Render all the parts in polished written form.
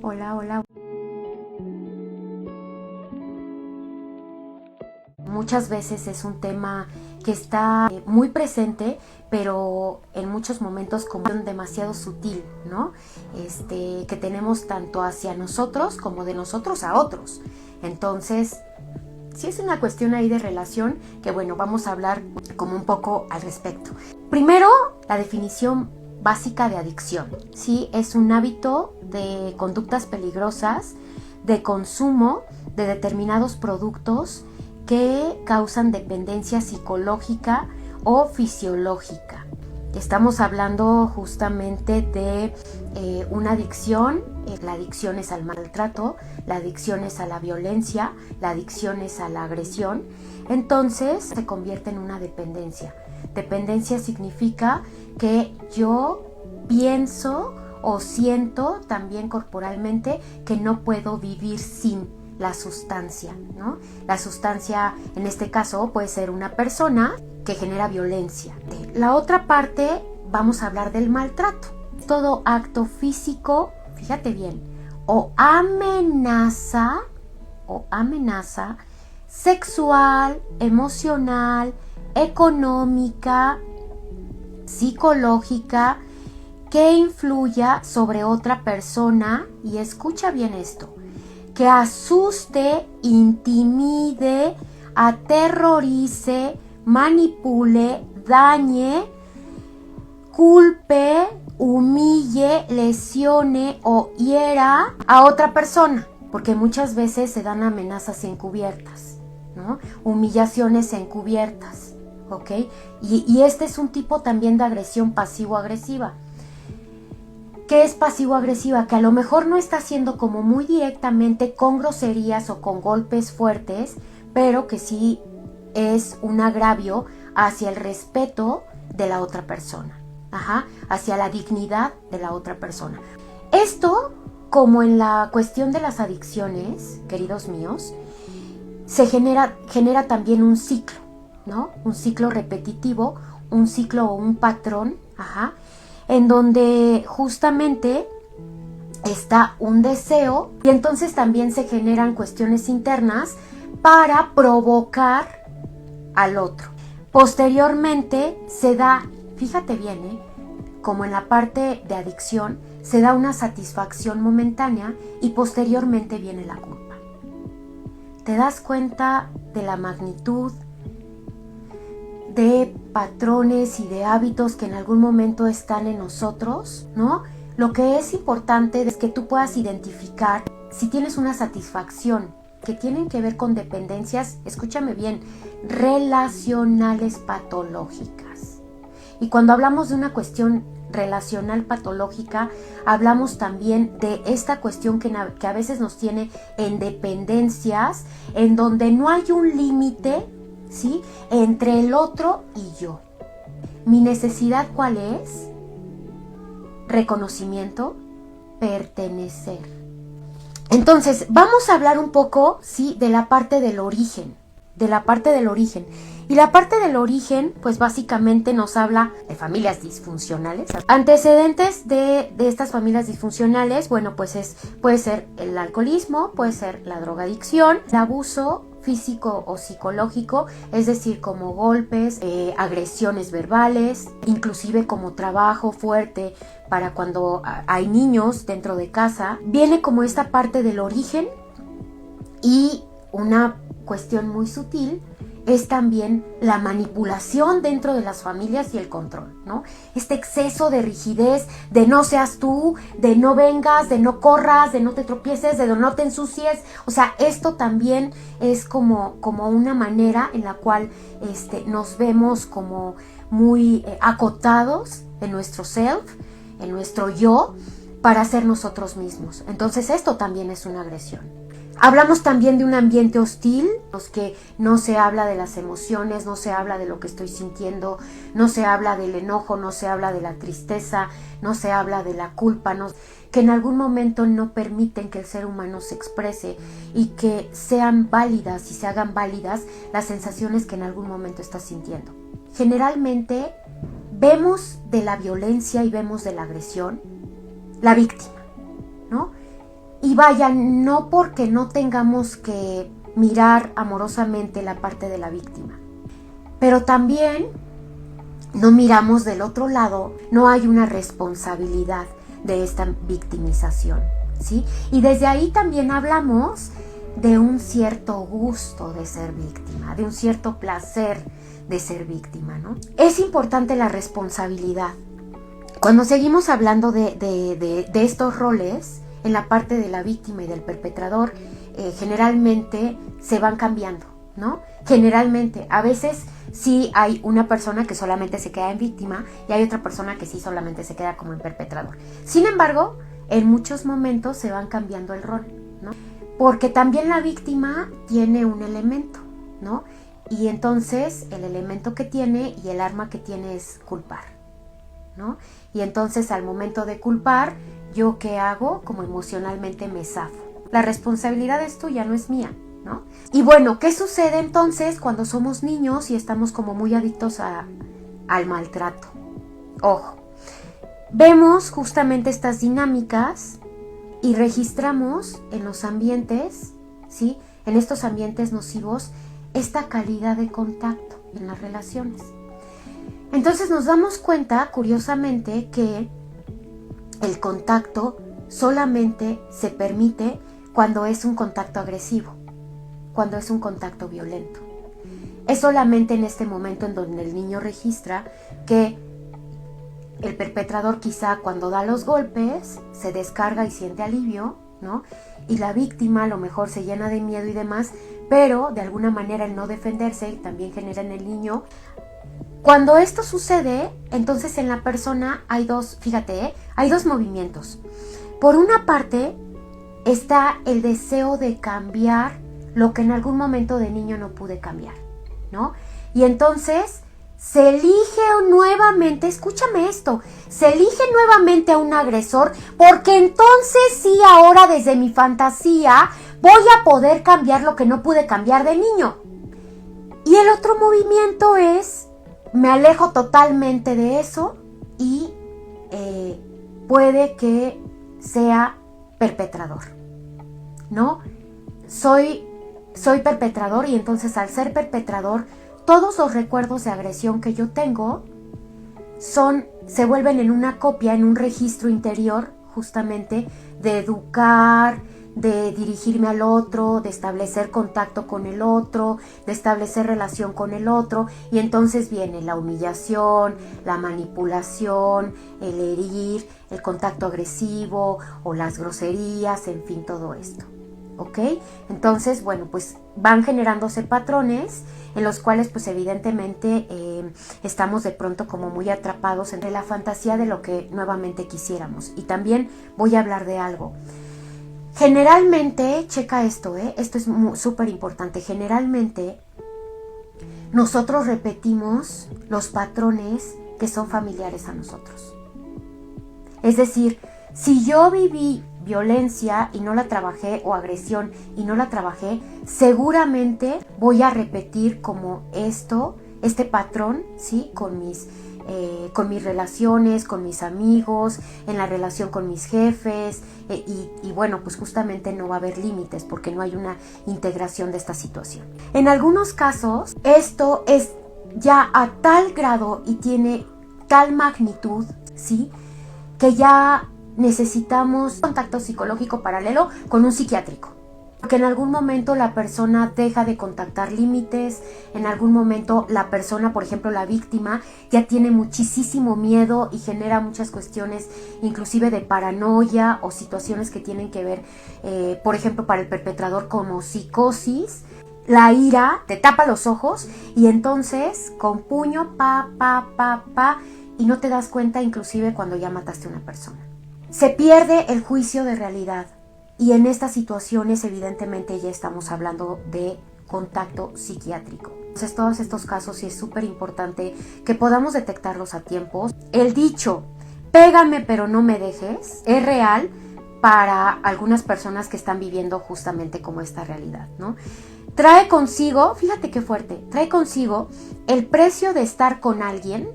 Hola, hola. Muchas veces es un tema que está muy presente, pero en muchos momentos como demasiado sutil, ¿no? Que tenemos tanto hacia nosotros como de nosotros a otros. Entonces, sí es una cuestión ahí de relación que, bueno, vamos a hablar como un poco al respecto. Primero, la definición básica de adicción. Sí, es un hábito de conductas peligrosas, de consumo de determinados productos que causan dependencia psicológica o fisiológica. Estamos hablando justamente de una adicción. La adicción es al maltrato, la adicción es a la violencia, la adicción es a la agresión. Entonces se convierte en una dependencia. Dependencia significa que yo pienso o siento también corporalmente que no puedo vivir sin la sustancia, ¿no? La sustancia en este caso puede ser una persona que genera violencia. La otra parte, vamos a hablar del maltrato. Todo acto físico, fíjate bien, o amenaza sexual, emocional, económica, psicológica, que influya sobre otra persona, y escucha bien esto, que asuste, intimide, aterrorice, manipule, dañe, culpe, humille, lesione o hiera a otra persona, porque muchas veces se dan amenazas encubiertas, ¿no? Humillaciones encubiertas, ¿ok? Y este es un tipo también de agresión pasivo-agresiva. ¿Qué es pasivo-agresiva? Que a lo mejor no está haciendo como muy directamente con groserías o con golpes fuertes, pero que sí es un agravio hacia el respeto de la otra persona, hacia la dignidad de la otra persona. Esto, como en la cuestión de las adicciones, queridos míos, se genera también un ciclo, ¿no? Un ciclo repetitivo, un ciclo o un patrón, en donde justamente está un deseo, y entonces también se generan cuestiones internas para provocar al otro. Posteriormente se da, fíjate bien, como en la parte de adicción, se da una satisfacción momentánea y posteriormente viene la culpa. ¿Te das cuenta de la magnitud de patrones y de hábitos que en algún momento están en nosotros, ¿no? Lo que es importante es que tú puedas identificar si tienes una satisfacción que tienen que ver con dependencias, escúchame bien, relacionales patológicas. Y cuando hablamos de una cuestión relacional patológica, hablamos también de esta cuestión que a veces nos tiene en dependencias, en donde no hay un límite, ¿sí?, entre el otro y yo. ¿Mi necesidad cuál es? Reconocimiento, pertenecer. Entonces, vamos a hablar un poco, ¿sí?, de la parte del origen. Y la parte del origen, pues básicamente nos habla de familias disfuncionales. Antecedentes de estas familias disfuncionales, bueno, pues puede ser el alcoholismo, puede ser la drogadicción, el abuso físico o psicológico, es decir, como golpes, agresiones verbales, inclusive como trabajo fuerte para cuando hay niños dentro de casa. Viene como esta parte del origen, y una cuestión muy sutil es también la manipulación dentro de las familias y el control, ¿no? Este exceso de rigidez, de no seas tú, de no vengas, de no corras, de no te tropieces, de no te ensucies. O sea, esto también es como una manera en la cual nos vemos como muy acotados en nuestro self, en nuestro yo, para ser nosotros mismos. Entonces esto también es una agresión. Hablamos también de un ambiente hostil, los que no se habla de las emociones, no se habla de lo que estoy sintiendo, no se habla del enojo, no se habla de la tristeza, no se habla de la culpa, que en algún momento no permiten que el ser humano se exprese y que sean válidas y se hagan válidas las sensaciones que en algún momento estás sintiendo. Generalmente vemos de la violencia y vemos de la agresión la víctima, ¿no? vaya, no porque no tengamos que mirar amorosamente la parte de la víctima, pero también no miramos del otro lado, no hay una responsabilidad de esta victimización, ¿sí? Y desde ahí también hablamos de un cierto gusto de ser víctima, de un cierto placer de ser víctima, ¿no? Es importante la responsabilidad. Cuando seguimos hablando de estos roles, en la parte de la víctima y del perpetrador, generalmente se van cambiando, ¿no? Generalmente, a veces sí hay una persona que solamente se queda en víctima y hay otra persona que sí solamente se queda como en perpetrador. Sin embargo, en muchos momentos se van cambiando el rol, ¿no? Porque también la víctima tiene un elemento, ¿no? Y entonces el elemento que tiene y el arma que tiene es culpar, ¿no? Y entonces al momento de culpar, ¿yo qué hago? Como emocionalmente me zafo. La responsabilidad es tuya, no es mía, ¿no? Y bueno, ¿qué sucede entonces cuando somos niños y estamos como muy adictos al maltrato? Ojo, vemos justamente estas dinámicas y registramos en los ambientes, ¿sí? En estos ambientes nocivos, esta calidad de contacto en las relaciones. Entonces nos damos cuenta, curiosamente, que el contacto solamente se permite cuando es un contacto agresivo, cuando es un contacto violento. Es solamente en este momento en donde el niño registra que el perpetrador quizá cuando da los golpes se descarga y siente alivio, ¿no? Y la víctima a lo mejor se llena de miedo y demás, pero de alguna manera el no defenderse también genera en el niño. Cuando esto sucede, entonces en la persona hay dos, fíjate, hay dos movimientos. Por una parte está el deseo de cambiar lo que en algún momento de niño no pude cambiar, ¿no? Y entonces se elige nuevamente, escúchame esto, se elige nuevamente a un agresor porque entonces sí, ahora desde mi fantasía voy a poder cambiar lo que no pude cambiar de niño. Y el otro movimiento es, me alejo totalmente de eso y puede que sea perpetrador, ¿no? Soy perpetrador y entonces al ser perpetrador, todos los recuerdos de agresión que yo tengo se vuelven en una copia, en un registro interior, justamente de educar, de dirigirme al otro, de establecer contacto con el otro, de establecer relación con el otro, y entonces viene la humillación, la manipulación, el herir, el contacto agresivo o las groserías, en fin, todo esto. ¿Ok? Entonces, bueno, pues van generándose patrones en los cuales pues evidentemente estamos de pronto como muy atrapados entre la fantasía de lo que nuevamente quisiéramos. Y también voy a hablar de algo. Generalmente, checa esto, esto es súper importante, generalmente nosotros repetimos los patrones que son familiares a nosotros. Es decir, si yo viví violencia y no la trabajé, o agresión y no la trabajé, seguramente voy a repetir como este patrón, ¿sí? Con mis relaciones, con mis amigos, en la relación con mis jefes, y bueno, pues justamente no va a haber límites porque no hay una integración de esta situación. En algunos casos, esto es ya a tal grado y tiene tal magnitud, ¿sí? Que ya necesitamos contacto psicológico paralelo con un psiquiátrico. Porque en algún momento la persona deja de contactar límites, en algún momento la persona, por ejemplo la víctima, ya tiene muchísimo miedo y genera muchas cuestiones inclusive de paranoia o situaciones que tienen que ver, por ejemplo para el perpetrador como psicosis. La ira te tapa los ojos y entonces con puño, y no te das cuenta inclusive cuando ya mataste a una persona. Se pierde el juicio de realidad y en estas situaciones evidentemente ya estamos hablando de contacto psiquiátrico. Entonces todos estos casos sí es súper importante que podamos detectarlos a tiempo. El dicho, pégame pero no me dejes, es real para algunas personas que están viviendo justamente como esta realidad, ¿no? Trae consigo, fíjate qué fuerte, trae consigo el precio de estar con alguien,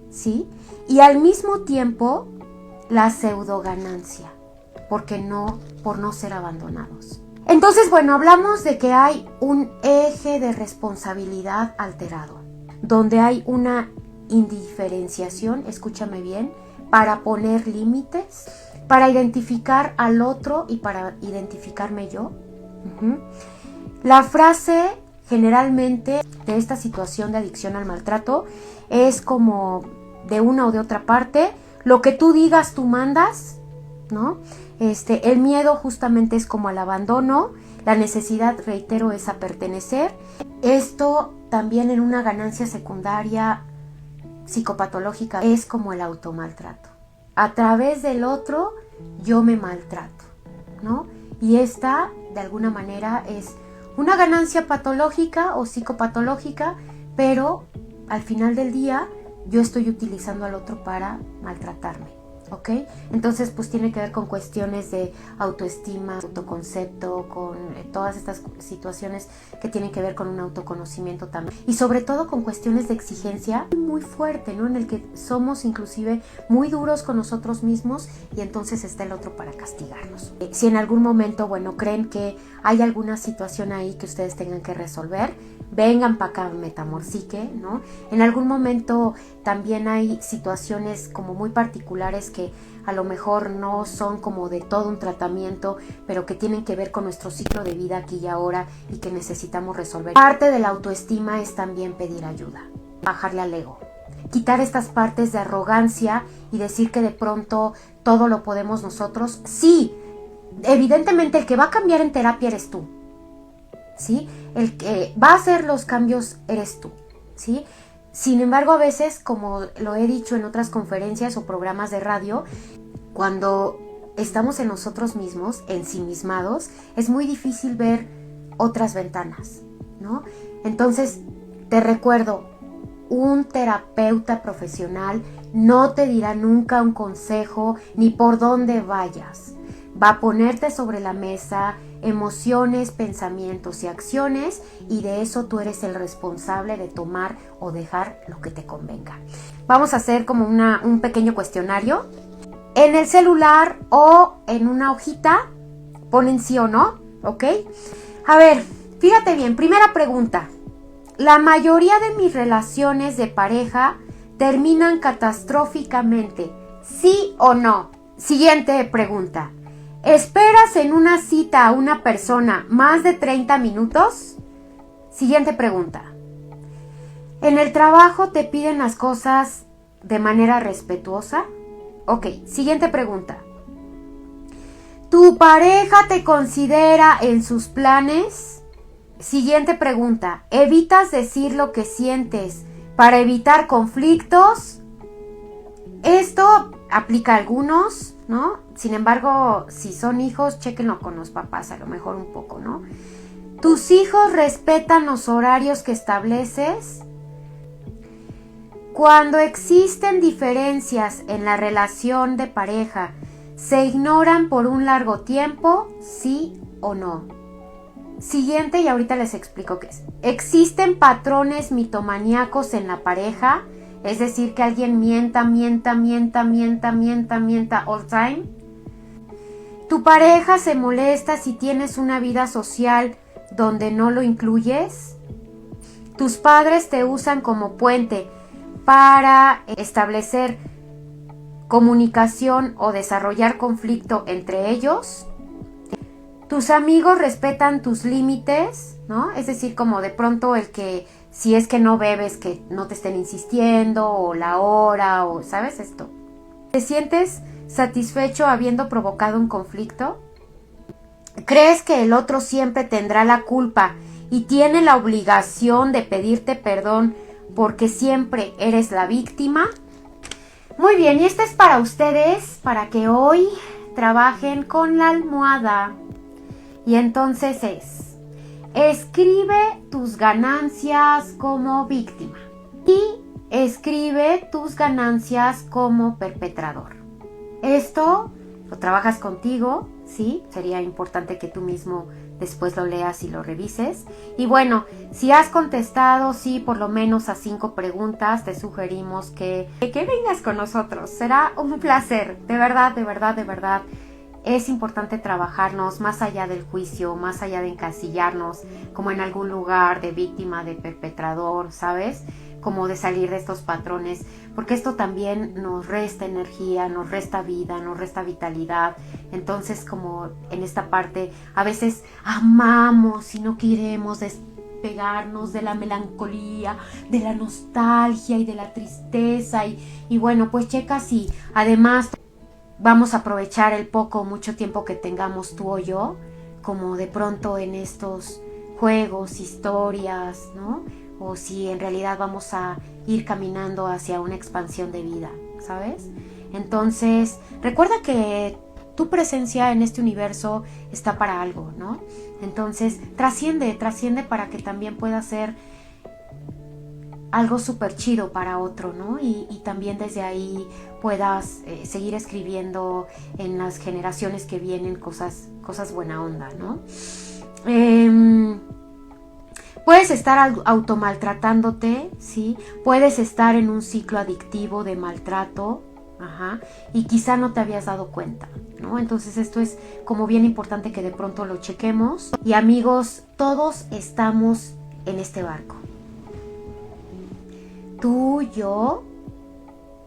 ¿sí? Y al mismo tiempo la pseudo ganancia. por no ser abandonados. Entonces, bueno, hablamos de que hay un eje de responsabilidad alterado, donde hay una indiferenciación, escúchame bien, para poner límites, para identificar al otro y para identificarme yo. La frase generalmente de esta situación de adicción al maltrato es como de una o de otra parte: lo que tú digas, tú mandas, ¿no? El miedo justamente es como el abandono, la necesidad, reitero, es a pertenecer. Esto también en una ganancia secundaria psicopatológica es como el automaltrato. A través del otro yo me maltrato, ¿no? Y esta, de alguna manera, es una ganancia patológica o psicopatológica, pero al final del día yo estoy utilizando al otro para maltratarme, ¿ok? Entonces, pues tiene que ver con cuestiones de autoestima, autoconcepto, con todas estas situaciones que tienen que ver con un autoconocimiento también. Y sobre todo con cuestiones de exigencia muy fuerte, ¿no? En el que somos inclusive muy duros con nosotros mismos y entonces está el otro para castigarnos. Si en algún momento, bueno, creen que hay alguna situación ahí que ustedes tengan que resolver, vengan para acá, Metamorpsique, ¿no? En algún momento también hay situaciones como muy particulares que a lo mejor no son como de todo un tratamiento, pero que tienen que ver con nuestro ciclo de vida aquí y ahora y que necesitamos resolver. Parte de la autoestima es también pedir ayuda, bajarle al ego, quitar estas partes de arrogancia y decir que de pronto todo lo podemos nosotros. Sí, evidentemente el que va a cambiar en terapia eres tú, ¿sí? El que va a hacer los cambios eres tú, ¿sí? Sin embargo, a veces, como lo he dicho en otras conferencias o programas de radio, cuando estamos en nosotros mismos, ensimismados, es muy difícil ver otras ventanas, ¿no? Entonces, te recuerdo, un terapeuta profesional no te dirá nunca un consejo ni por dónde vayas. Va a ponerte sobre la mesa emociones, pensamientos y acciones, y de eso tú eres el responsable de tomar o dejar lo que te convenga. Vamos a hacer como un pequeño cuestionario. En el celular o en una hojita ponen sí o no, ¿ok? A ver, fíjate bien, primera pregunta. La mayoría de mis relaciones de pareja terminan catastróficamente, ¿sí o no? Siguiente pregunta. ¿Esperas en una cita a una persona más de 30 minutos? Siguiente pregunta. ¿En el trabajo te piden las cosas de manera respetuosa? Ok, siguiente pregunta. ¿Tu pareja te considera en sus planes? Siguiente pregunta. ¿Evitas decir lo que sientes para evitar conflictos? Esto aplica a algunos, ¿no? Sin embargo, si son hijos, chéquenlo con los papás, a lo mejor un poco, ¿no? ¿Tus hijos respetan los horarios que estableces? Cuando existen diferencias en la relación de pareja, ¿se ignoran por un largo tiempo? ¿Sí o no? Siguiente, y ahorita les explico qué es. ¿Existen patrones mitomaníacos en la pareja? Es decir, que alguien mienta all time. ¿Tu pareja se molesta si tienes una vida social donde no lo incluyes? ¿Tus padres te usan como puente para establecer comunicación o desarrollar conflicto entre ellos? ¿Tus amigos respetan tus límites? ¿No? Es decir, como de pronto el que si es que no bebes, que no te estén insistiendo, o la hora, o ¿sabes esto? ¿Te sientes satisfecho habiendo provocado un conflicto? ¿Crees que el otro siempre tendrá la culpa y tiene la obligación de pedirte perdón porque siempre eres la víctima? Muy bien, y este es para ustedes, para que hoy trabajen con la almohada. Y entonces escribe tus ganancias como víctima y escribe tus ganancias como perpetrador. Esto lo trabajas contigo, ¿sí? Sería importante que tú mismo después lo leas y lo revises. Y bueno, si has contestado sí por lo menos a 5 preguntas, te sugerimos que vengas con nosotros. Será un placer, de verdad, de verdad, de verdad. es importante trabajarnos más allá del juicio, más allá de encasillarnos como en algún lugar de víctima, de perpetrador, ¿sabes? Como de salir de estos patrones, porque esto también nos resta energía, nos resta vida, nos resta vitalidad. Entonces, como en esta parte, a veces amamos y no queremos despegarnos de la melancolía, de la nostalgia y de la tristeza, y bueno, pues checa si además vamos a aprovechar el poco o mucho tiempo que tengamos tú o yo, como de pronto en estos juegos, historias, ¿no? O si en realidad vamos a ir caminando hacia una expansión de vida, ¿sabes? Entonces, recuerda que tu presencia en este universo está para algo, ¿no? Entonces, trasciende para que también pueda ser algo súper chido para otro, ¿no? Y también desde ahí puedas seguir escribiendo en las generaciones que vienen cosas buena onda, ¿no? Puedes estar automaltratándote, ¿sí? Puedes estar en un ciclo adictivo de maltrato, y quizá no te habías dado cuenta, ¿no? Entonces esto es como bien importante que de pronto lo chequemos. Y amigos, todos estamos en este barco. Tú, yo,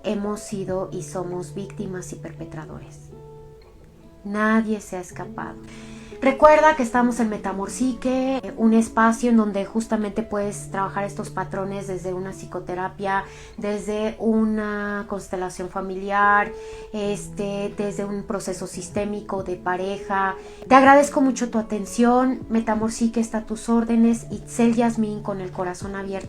hemos sido y somos víctimas y perpetradores. Nadie se ha escapado. Recuerda que estamos en Metamorpsique, un espacio en donde justamente puedes trabajar estos patrones desde una psicoterapia, desde una constelación familiar, desde un proceso sistémico de pareja. Te agradezco mucho tu atención. Metamorpsique está a tus órdenes. Itzel Yasmín con el corazón abierto.